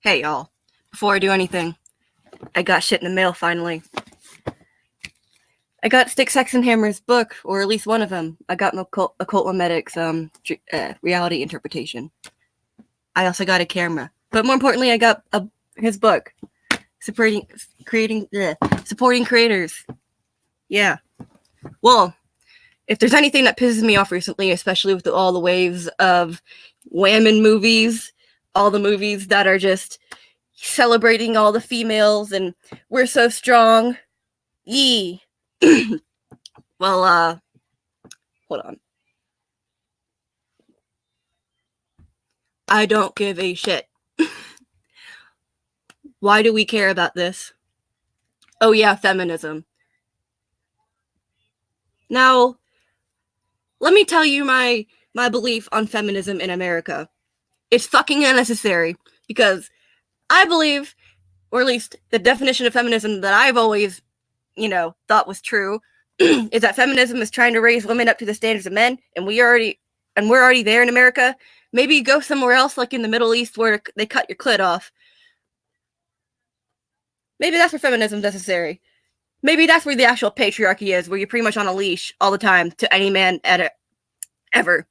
Hey, y'all. Before I do anything, I got shit in the mail finally. I got Stick, Sex, and Hammer's book, or at least one of them. I got Occult Memetics reality interpretation. I also got a camera. But more importantly, I got his book, supporting creators. Yeah. Well, if there's anything that pisses me off recently, especially with all the waves of Wahmen movies, all the movies that are just celebrating all the females and we're so strong. Yee. Well, hold on. I don't give a shit. Why do we care about this? Oh yeah, feminism. Now, let me tell you my belief on feminism in America. It's fucking unnecessary because I believe, or at least the definition of feminism that I've always, thought was true, is that feminism is trying to raise women up to the standards of men, and we're already there in America. Maybe go somewhere else, like in the Middle East, where they cut your clit off. Maybe that's where feminism is necessary. Maybe that's where the actual patriarchy is, where you're pretty much on a leash all the time to any man ever.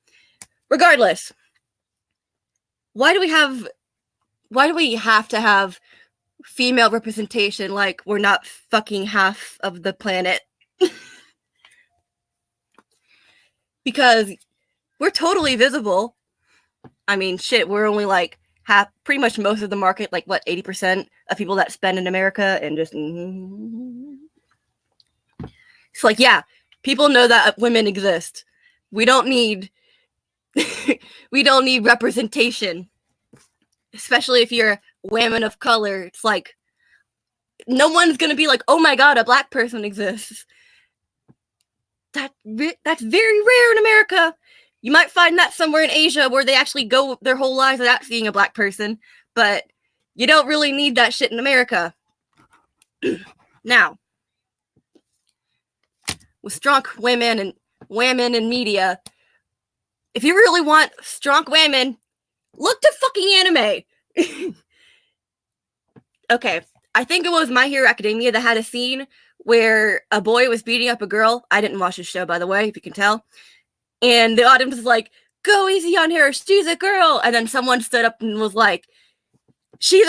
Regardless, why do we have to have female representation like we're not fucking half of the planet? Because we're totally visible. I mean, shit, we're only like half, pretty much most of the market, like what, 80% of people that spend in America, and just it's like, yeah, people know that women exist. We don't need representation, especially if you're a woman of color. It's like no one's gonna be like, oh my god, a black person exists. That's very rare in America. You might find that somewhere in Asia where they actually go their whole lives without seeing a black person, but you don't really need that shit in America. Now, with Stronk women and media, if you really want Stronk women, look to fucking anime. Okay, I think it was My Hero Academia that had a scene where a boy was beating up a girl. I didn't watch the show, by the way, if you can tell. And the audience was like, go easy on her, she's a girl. And then someone stood up and was like, she's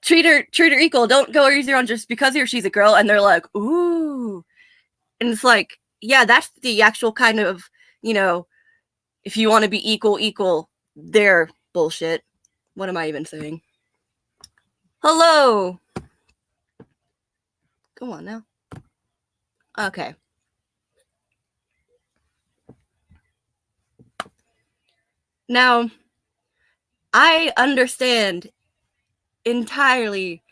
treat her equal. Don't go easier on just because she's a girl. And they're like, ooh. And it's like, yeah, that's the actual kind of, if you want to be equal, they're bullshit. What am I even saying? Hello. Come on now. Okay. Now, I understand entirely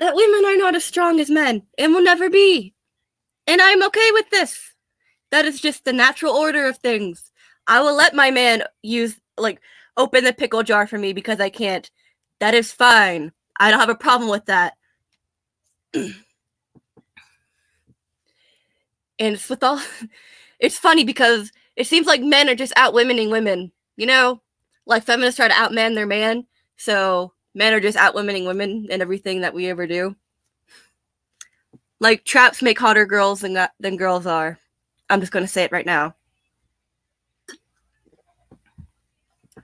that women are not as strong as men and will never be. And I'm okay with this. That is just the natural order of things. I will let my man open the pickle jar for me because I can't. That is fine. I don't have a problem with that. And it's funny because it seems like men are just out-womening women, like feminists try to outman their man, so men are just out-womening women in everything that we ever do. Like, traps make hotter girls than girls are. I'm just going to say it right now.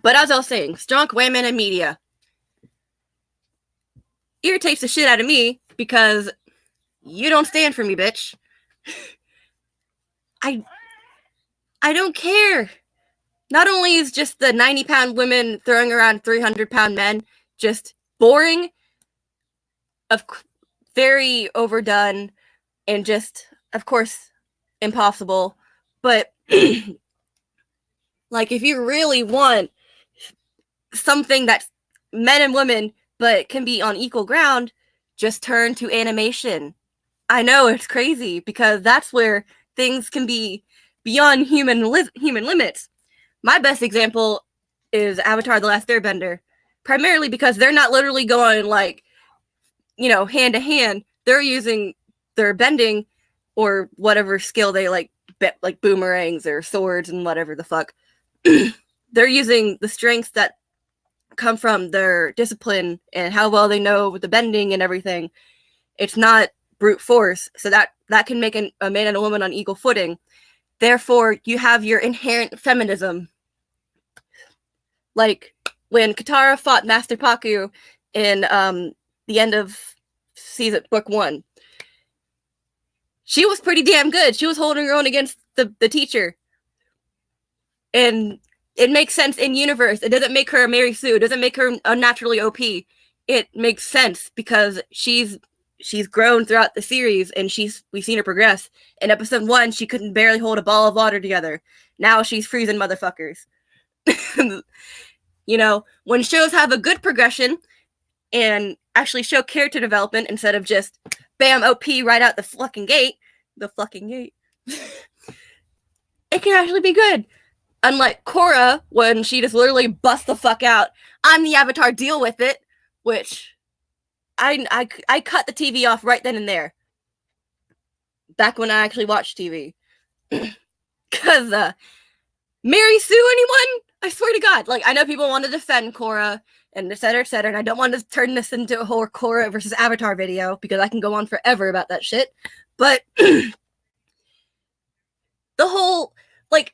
But as I was saying, Stronk women and media irritates the shit out of me because you don't stand for me, bitch. I don't care. Not only is just the 90-pound women throwing around 300-pound men just boring, very overdone, and just, of course, impossible, but like, if you really want something that's men and women but can be on equal ground, just turn to animation. I know it's crazy because that's where things can be beyond human limits. My best example is Avatar: The Last Airbender, primarily because they're not literally going hand to hand. They're bending or whatever skill they like boomerangs or swords and whatever the fuck. they're using the strengths that come from their discipline and how well they know with the bending and everything. It's not brute force, so that can make a man and a woman on equal footing. Therefore, you have your inherent feminism. Like when Katara fought Master Paku in the end of season book 1, she was pretty damn good. She was holding her own against the teacher. And it makes sense in universe. It doesn't make her a Mary Sue. It doesn't make her unnaturally OP. It makes sense because she's grown throughout the series, and we've seen her progress. In episode 1, she couldn't barely hold a ball of water together. Now she's freezing motherfuckers. You know, when shows have a good progression and actually show character development instead of just bam OP right out the fucking gate, it can actually be good. Unlike Korra, when she just literally busts the fuck out, I'm the Avatar, deal with it, which I cut the TV off right then and there. Back when I actually watched TV. Because, Mary Sue, anyone? I swear to God. Like, I know people want to defend Korra, and et cetera, and I don't want to turn this into a whole Korra versus Avatar video, because I can go on forever about that shit. But, the whole, like,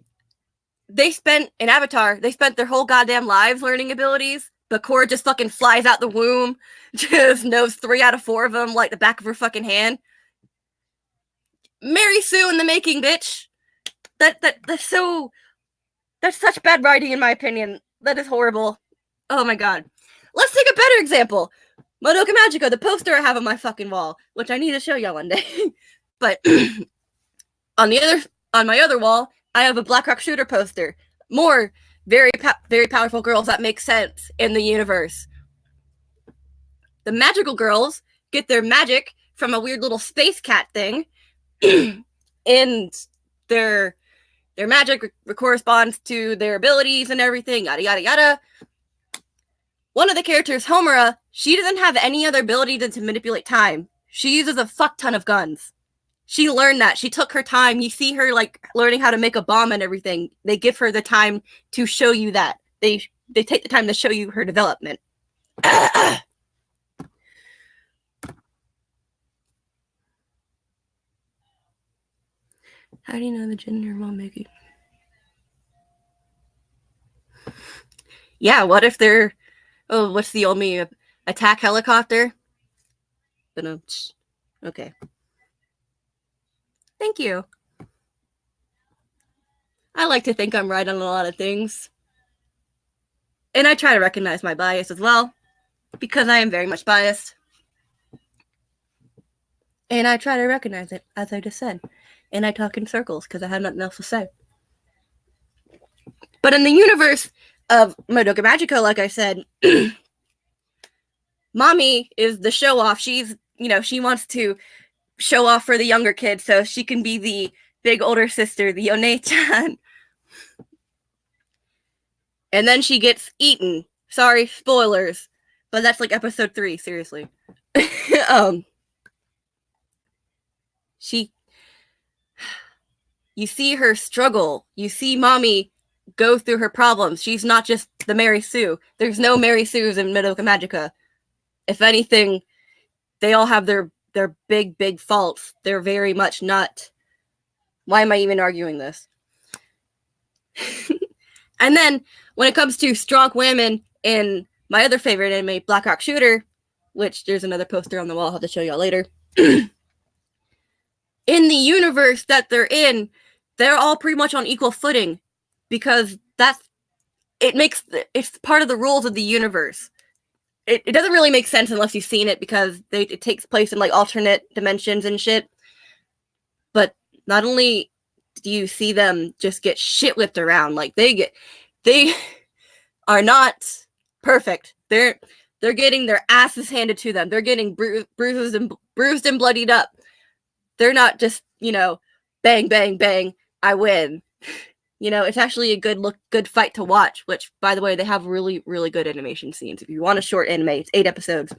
they spent their whole goddamn lives learning abilities, but Korra just fucking flies out the womb, just knows 3 out of 4 of them like the back of her fucking hand. Mary Sue in the making, bitch. That's such bad writing, in my opinion. That is horrible. Oh my God. Let's take a better example. Madoka Magica, the poster I have on my fucking wall, which I need to show y'all one day. But on my other wall, I have a Black Rock Shooter poster. More very powerful girls that make sense in the universe. The magical girls get their magic from a weird little space cat thing, and their magic corresponds to their abilities and everything, yada yada yada. One of the characters, Homura, she doesn't have any other ability than to manipulate time. She uses a fuck ton of guns. She learned that. She took her time. You see her like learning how to make a bomb and everything. They give her the time to show you that. They take the time to show you her development. How do you know the gender while making? Yeah, what if they're... Oh, what's the only attack helicopter? Okay. Thank you. I like to think I'm right on a lot of things. And I try to recognize my bias as well, because I am very much biased. And I try to recognize it, as I just said. And I talk in circles, because I have nothing else to say. But in the universe of Madoka Magica, like I said, Mommy is the show-off. She's, she wants to show off for the younger kids, so she can be the big older sister, the One-chan. And then she gets eaten. Sorry, spoilers. But that's like episode 3, seriously. You see her struggle. You see Mommy go through her problems. She's not just the Mary Sue. There's no Mary Sues in Madoka Magica. If anything, they all have their big faults. They're very much not... Why am I even arguing this? And then, when it comes to Stronk Wahmen in my other favorite anime, Black Rock Shooter, which there's another poster on the wall I'll have to show y'all later. In the universe that they're in, they're all pretty much on equal footing, because it's part of the rules of the universe. It doesn't really make sense unless you've seen it, because it takes place in like alternate dimensions and shit. But not only do you see them just get shit whipped around, like they are not perfect. They're getting their asses handed to them. They're getting bruised and bloodied up. They're not just, bang, bang, bang, I win. It's actually a good fight to watch, which, by the way, they have really, really good animation scenes. If you want a short anime, it's 8 episodes.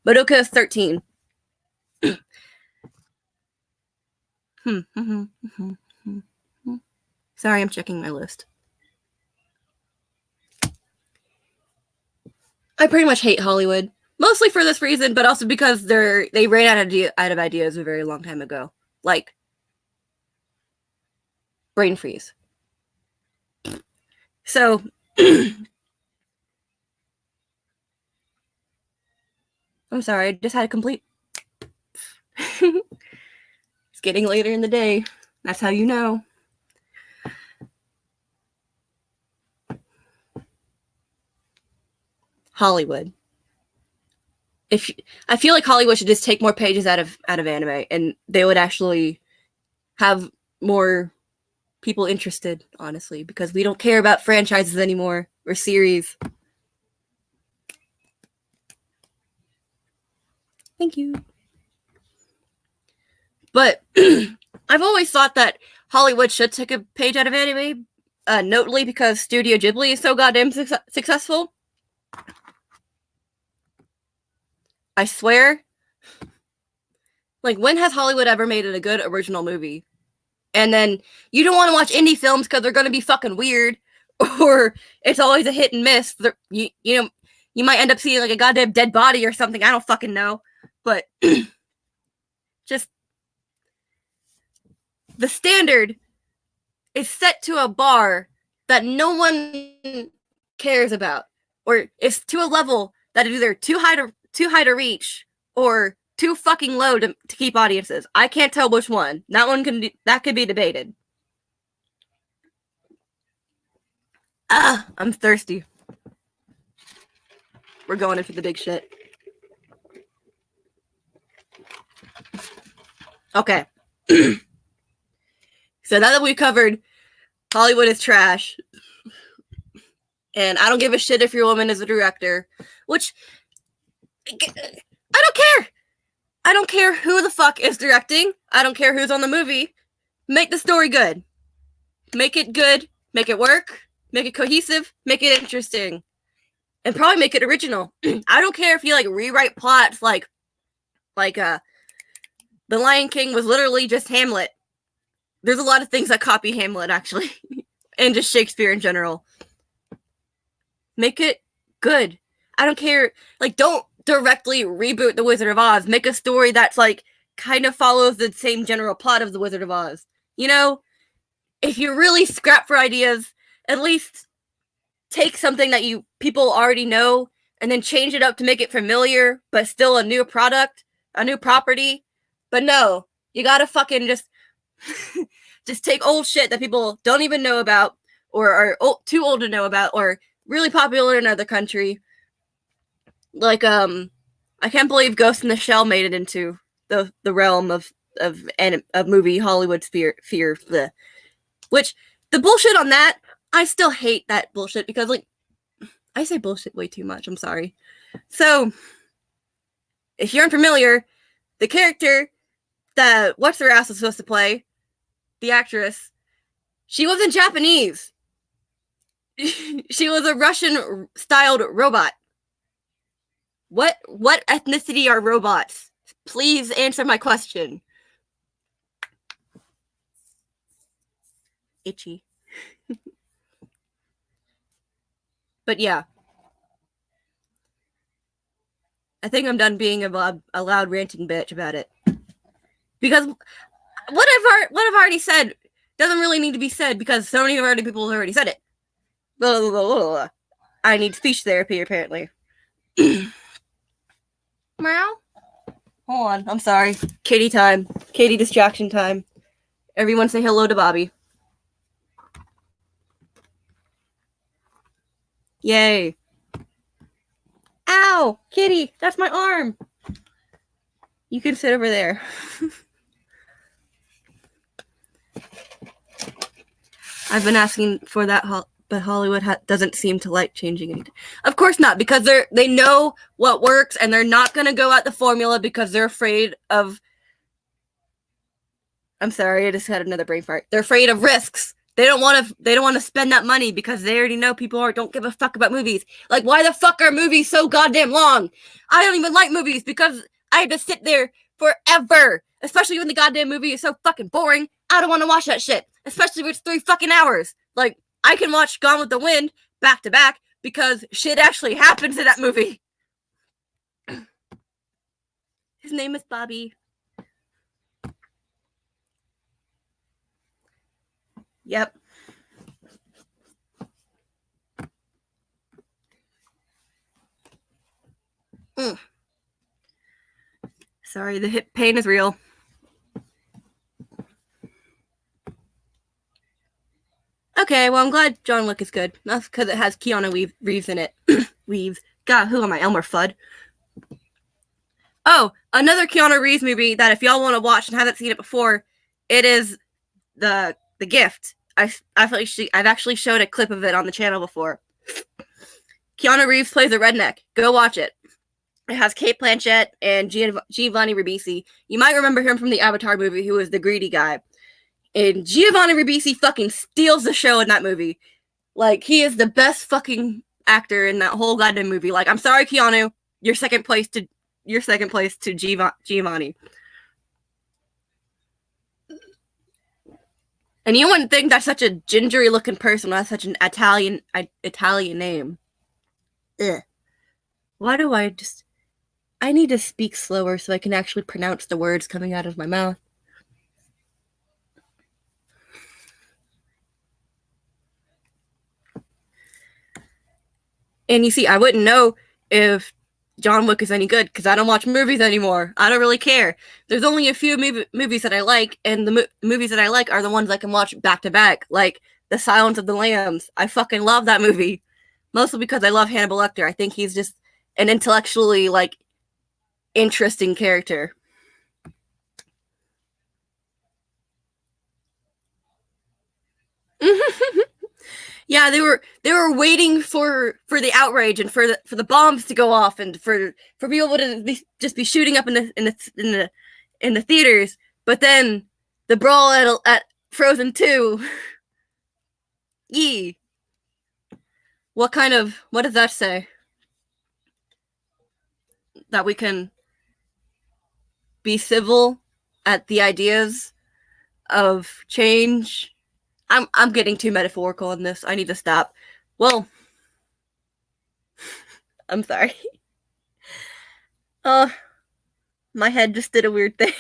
Madoka is 13. Sorry, I'm checking my list. I pretty much hate Hollywood. Mostly for this reason, but also because they ran out of ideas a very long time ago. Like, brain freeze. So, I'm sorry, I just had a complete... It's getting later in the day. That's how you know. Hollywood. I feel like Hollywood should just take more pages out of anime, and they would actually have more people interested, honestly, because we don't care about franchises anymore or series. Thank you. But I've always thought that Hollywood should take a page out of anime, notably because Studio Ghibli is so goddamn successful. I swear. Like, when has Hollywood ever made it a good original movie? And then you don't want to watch indie films because they're going to be fucking weird, or it's always a hit and miss. You know, you might end up seeing like a goddamn dead body or something. I don't fucking know. But just the standard is set to a bar that no one cares about, or it's to a level that is either too high to reach or too fucking low to keep audiences. I can't tell which one. That could be debated. I'm thirsty. We're going in for the big shit. Okay. So now that we've covered Hollywood is trash, and I don't give a shit if your woman is a director, which I don't care. I don't care who the fuck is directing. I don't care who's on the movie. Make the story good. Make it good. Make it work. Make it cohesive. Make it interesting. And probably make it original. I don't care if you like rewrite plots like The Lion King was literally just Hamlet. There's a lot of things that copy Hamlet, actually. And just Shakespeare in general. Make it good. I don't care. Like, don't directly reboot The Wizard of Oz. Make a story that's, like, kind of follows the same general plot of The Wizard of Oz. You know? If you really scrap for ideas, at least take something that people already know and then change it up to make it familiar, but still a new product, a new property. But no, you gotta fucking just take old shit that people don't even know about, or are too old to know about, or really popular in another country. Like, I can't believe Ghost in the Shell made it into the realm of movie Hollywood sphere. Which, the bullshit on that, I still hate that bullshit because, like, I say bullshit way too much. I'm sorry. So, if you're unfamiliar, the character that What's Her Ass was supposed to play, the actress, she wasn't Japanese. She was a Russian-styled robot. What ethnicity are robots? Please answer my question. Itchy. But yeah. I think I'm done being a loud ranting bitch about it. Because what I've already said doesn't really need to be said because so many people have already said it. Blah, blah, blah, blah. I need speech therapy, apparently. Meow. Hold on, I'm sorry. Kitty time. Kitty distraction time. Everyone say hello to Bobby. Yay. Ow! Kitty, that's my arm. You can sit over there. I've been asking for that, but Hollywood doesn't seem to like changing anything. Of course not, because they know what works, and they're not going to go at the formula because they're afraid of... I'm sorry, I just had another brain fart. They're afraid of risks. They don't want to spend that money because they already know people don't give a fuck about movies. Like, why the fuck are movies so goddamn long? I don't even like movies because I had to sit there forever. Especially when the goddamn movie is so fucking boring. I don't want to watch that shit. Especially if it's 3 fucking hours. Like, I can watch Gone with the Wind back to back, because shit actually happens in that movie. His name is Bobby. Yep. Sorry, the hip pain is real. Okay, well, I'm glad John Wick is good. That's because it has Keanu Reeves in it. Reeves. God, who am I? Elmer Fudd. Oh, another Keanu Reeves movie that if y'all want to watch and haven't seen it before, it is The Gift. I've actually showed a clip of it on the channel before. Keanu Reeves plays a redneck. Go watch it. It has Kate Blanchett and Giovanni Ribisi. You might remember him from the Avatar movie, who was the greedy guy. And Giovanni Ribisi fucking steals the show in that movie. Like, he is the best fucking actor in that whole goddamn movie. Like, I'm sorry, Keanu, you're second place to Giovanni. And you wouldn't think that's such a gingery looking person that's such an Italian name. Ugh. Why do I need to speak slower so I can actually pronounce the words coming out of my mouth. And you see, I wouldn't know if John Wick is any good because I don't watch movies anymore. I don't really care. There's only a few movies that I like, and the movies that I like are the ones I can watch back to back, like The Silence of the Lambs. I fucking love that movie, mostly because I love Hannibal Lecter. I think he's just an intellectually, like, interesting character. Yeah, they were waiting for the outrage and for the bombs to go off and for people to just be shooting up in the theaters. But then the brawl at Frozen 2. Yee. What does that say? That we can be civil at the ideas of change. I'm getting too metaphorical in this. I need to stop. Well, I'm sorry. My head just did a weird thing.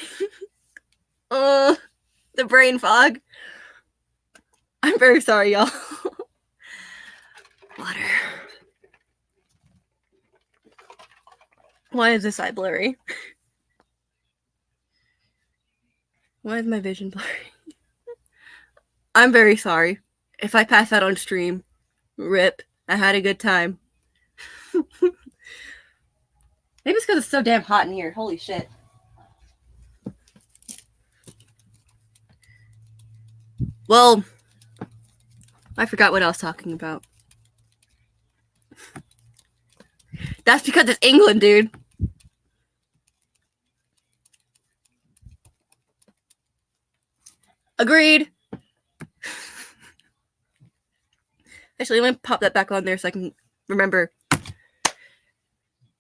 The brain fog. I'm very sorry, y'all. Water. Why is this eye blurry? Why is my vision blurry? I'm very sorry. If I pass out on stream, rip. I had a good time. Maybe it's because it's so damn hot in here. Holy shit. Well, I forgot what I was talking about. That's because it's England, dude. Agreed. Actually, let me pop that back on there so I can remember.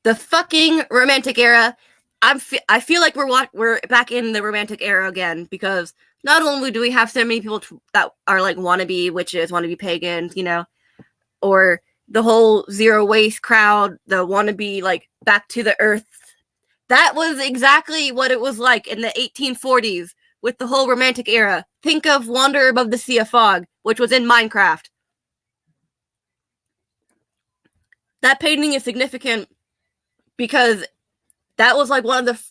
The fucking romantic era. I feel like we're back in the romantic era again because not only do we have so many people that are like wannabe witches, wannabe pagans, you know, or the whole zero waste crowd, the wannabe like back to the earth. That was exactly what it was like in the 1840s with the whole romantic era. Think of Wander Above the Sea of Fog, which was in Minecraft. That painting is significant because that was like one of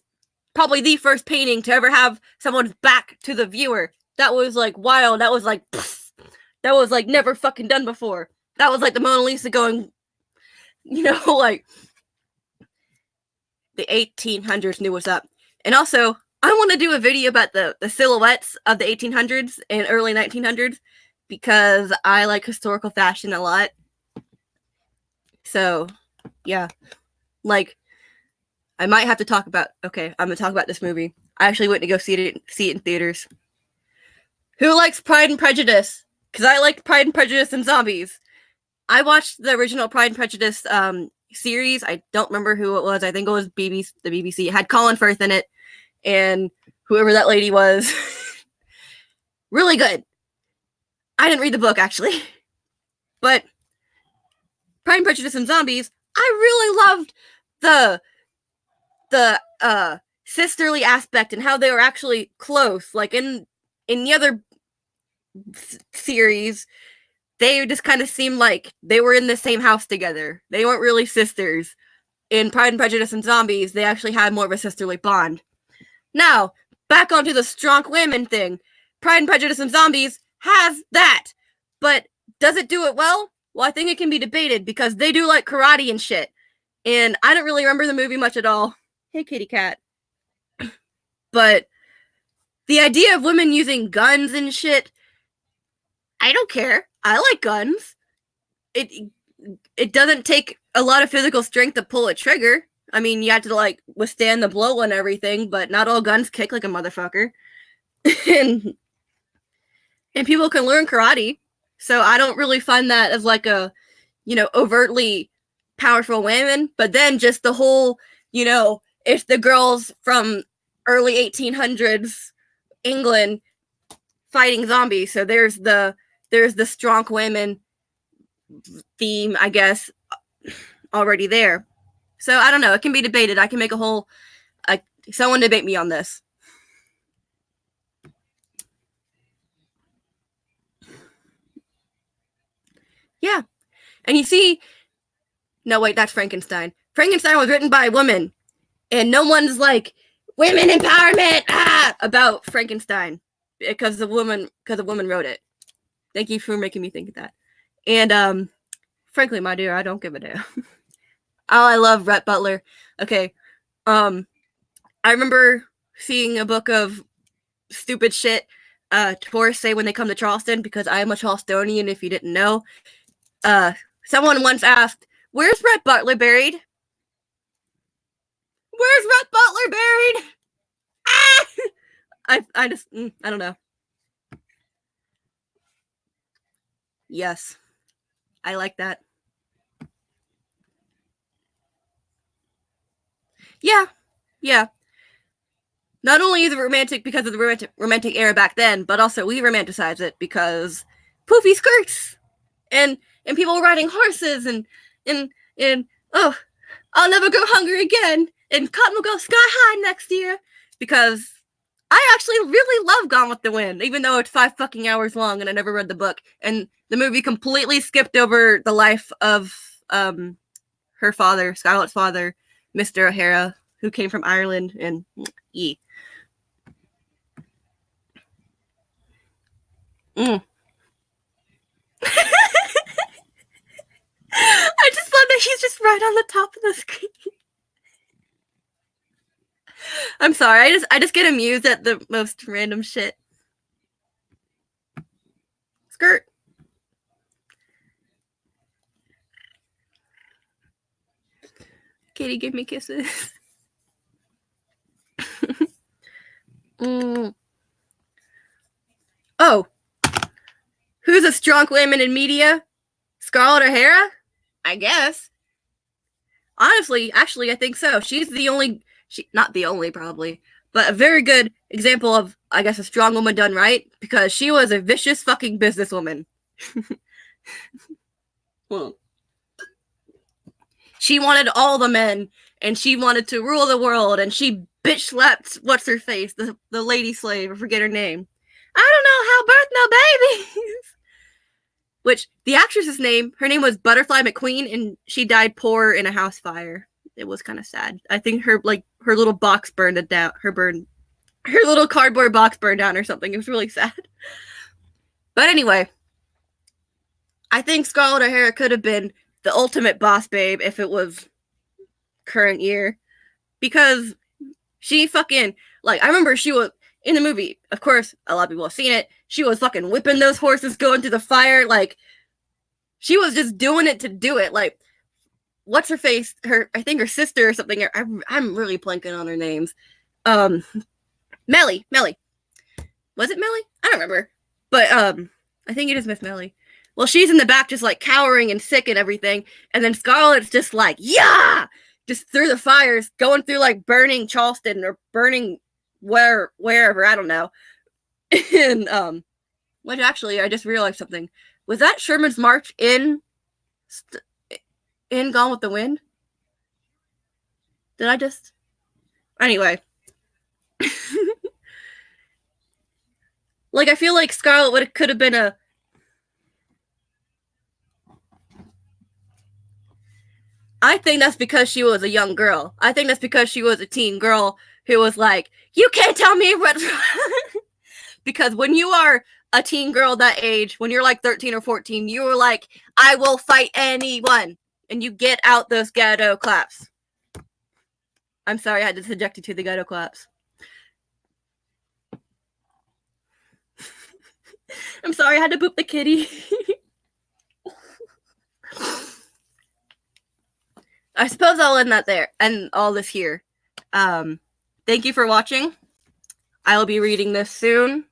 probably the first painting to ever have someone's back to the viewer. That was like wild. That was like never fucking done before. That was like the Mona Lisa going, you know, like the 1800s knew what's up. And also, I want to do a video about the silhouettes of the 1800s and early 1900s because I like historical fashion a lot. So, yeah. Like, I might have to talk about... Okay, I'm going to talk about this movie. I actually went to go see it in theaters. Who likes Pride and Prejudice? Because I like Pride and Prejudice and zombies. I watched the original Pride and Prejudice series. I don't remember who it was. I think it was the BBC. It had Colin Firth in it. And whoever that lady was. Really good. I didn't read the book, actually. But Pride and Prejudice and Zombies, I really loved the sisterly aspect and how they were actually close. Like in the other series, they just kind of seemed like they were in the same house together. They weren't really sisters. In Pride and Prejudice and Zombies, they actually had more of a sisterly bond. Now, back onto the Stronk Wahmen thing. Pride and Prejudice and Zombies has that, but does it do it well? Well, I think it can be debated because they do like karate and shit. And I don't really remember the movie much at all. Hey, kitty cat. But the idea of women using guns and shit, I don't care. I like guns. It doesn't take a lot of physical strength to pull a trigger. I mean, you have to like withstand the blow and everything, but not all guns kick like a motherfucker. and people can learn karate. So I don't really find that as like a, overtly powerful women. But then just the whole, it's the girls from early 1800s England fighting zombies. So there's the Stronk Wahmen theme, I guess, already there. So I don't know. It can be debated. I can make a whole. Someone debate me on this. Yeah, and you see, no wait, that's Frankenstein. Frankenstein was written by a woman, and no one's like women empowerment about Frankenstein because a woman wrote it. Thank you for making me think of that. And frankly, my dear, I don't give a damn. Oh, I love Rhett Butler. Okay. I remember seeing a book of stupid shit tourists say when they come to Charleston, because I am a Charlestonian, if you didn't know. Someone once asked, "Where's Rhett Butler buried?" Where's Rhett Butler buried? I just, I don't know. Yes. I like that. Yeah. Not only is it romantic because of the romantic era back then, but also we romanticize it because poofy skirts and people riding horses and oh, I'll never go hungry again, and cotton will go sky high next year, because I actually really love Gone with the Wind, even though it's 5 fucking hours long and I never read the book. And the movie completely skipped over the life of her father, Scarlett's father, Mr. O'Hara, who came from Ireland, and I just love that he's just right on the top of the screen. I'm sorry, I just get amused at the most random shit. Skirt. Katie, give me kisses. Oh. Who's a strong woman in media? Scarlett O'Hara? I guess. Honestly, actually, I think so. She's the only, not the only probably, but a very good example of, I guess, a strong woman done right, because she was a vicious fucking businesswoman. Well, she wanted all the men, and she wanted to rule the world, and she bitch slapped what's her face, the lady slave, I forget her name. I don't know how birth no babies. Which the actress's name, her name was Butterfly McQueen, and she died poor in a house fire. It was kind of sad. I think her little box burned down. Her little cardboard box burned down or something. It was really sad. But anyway, I think Scarlett O'Hara could have been the ultimate boss babe if it was current year, because she fucking, like, I remember she was in the movie. Of course, a lot of people have seen it. She was fucking whipping those horses going through the fire. Like, she was just doing it to do it. Like, what's her face? I think her sister or something. I'm really blanking on her names. Melly. Was it Melly? I don't remember. But I think it is Miss Melly. Well, she's in the back just like cowering and sick and everything. And then Scarlett's just like, yeah! Just through the fires, going through like burning Charleston or burning wherever, I don't know. And which actually, I just realized something. Was that Sherman's March in in Gone with the Wind? Did I just... Anyway. Like, I feel like Scarlet could have been a... I think that's because she was a young girl. I think that's because she was a teen girl who was like, you can't tell me what... Because when you are a teen girl that age, when you're like 13 or 14, you were like, I will fight anyone. And you get out those ghetto claps. I'm sorry I had to subject you to the ghetto claps. I'm sorry I had to boop the kitty. I suppose I'll end that there and all this here. Thank you for watching. I will be reading this soon.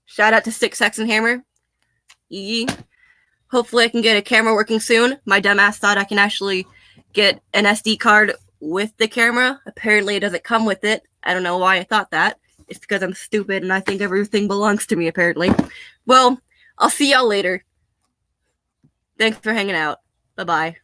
Shout out to Stick, Sex, and Hammer. Yee. Hopefully I can get a camera working soon. My dumbass thought I can actually get an SD card with the camera. Apparently it doesn't come with it. I don't know why I thought that. It's because I'm stupid and I think everything belongs to me, apparently. Well, I'll see y'all later. Thanks for hanging out. Bye-bye.